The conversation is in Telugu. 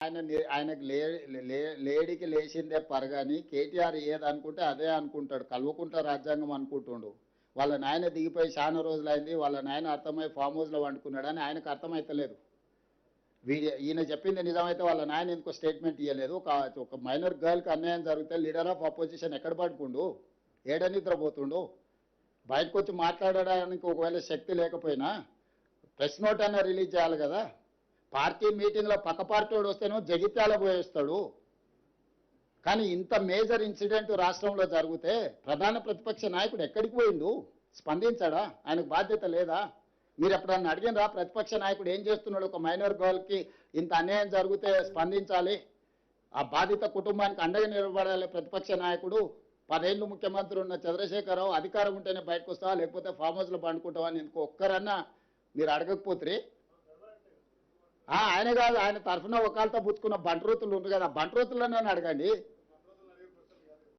ఆయనకు లేడికి లేచిందే పరగాని కేటీఆర్ ఏదనుకుంటే అదే అనుకుంటాడు. కల్వకుంట్ల రాజ్యాంగం అనుకుంటుండు. వాళ్ళ నాయన దిగిపోయి చాలా రోజులైంది, వాళ్ళ నాయన అర్థమై ఫామ్ హౌస్లో వండుకున్నాడని ఆయనకు అర్థమైతలేదు. ఈయన చెప్పింది నిజమైతే వాళ్ళ నాయన ఎందుకో స్టేట్మెంట్ ఇవ్వలేదు. ఒక మైనర్ గర్ల్కి అన్యాయం జరిగితే లీడర్ ఆఫ్ అపోజిషన్ ఎక్కడ పడుకుండు, ఏడ నిద్రపోతుండు? బయటకు వచ్చి మాట్లాడడానికి ఒకవేళ శక్తి లేకపోయినా ప్రెస్ నోట్ అయినా రిలీజ్ చేయాలి కదా. పార్టీ మీటింగ్లో పక్క పార్టీ వాడు వస్తేనో జగిత్యాల పోయేస్తాడు. కానీ ఇంత మేజర్ ఇన్సిడెంట్ రాష్ట్రంలో జరిగితే ప్రధాన ప్రతిపక్ష నాయకుడు ఎక్కడికి పోయిండు? స్పందించాడా? ఆయనకు బాధ్యత లేదా? మీరు ఎప్పుడన్నా అడిగినరా ప్రతిపక్ష నాయకుడు ఏం చేస్తున్నాడు? ఒక మైనర్ గర్ల్కి ఇంత అన్యాయం జరిగితే స్పందించాలి, ఆ బాధిత కుటుంబానికి అండగా నిలబడాలి ప్రతిపక్ష నాయకుడు. 10 ఏళ్ళు ముఖ్యమంత్రి ఉన్న చంద్రశేఖరరావు అధికారం ఉంటేనే బయటకు వస్తావా, లేకపోతే ఫామ్ హౌస్లో పండుకుంటావా అని ఎందుకు ఒక్కరన్నా మీరు అడగకపోతే? ఆయన కాదు, ఆయన తరఫున ఒకళ్ళతో పుచ్చుకున్న బంట్రోతులు ఉంటారు కదా, బంట్రోతులనే అడగండి.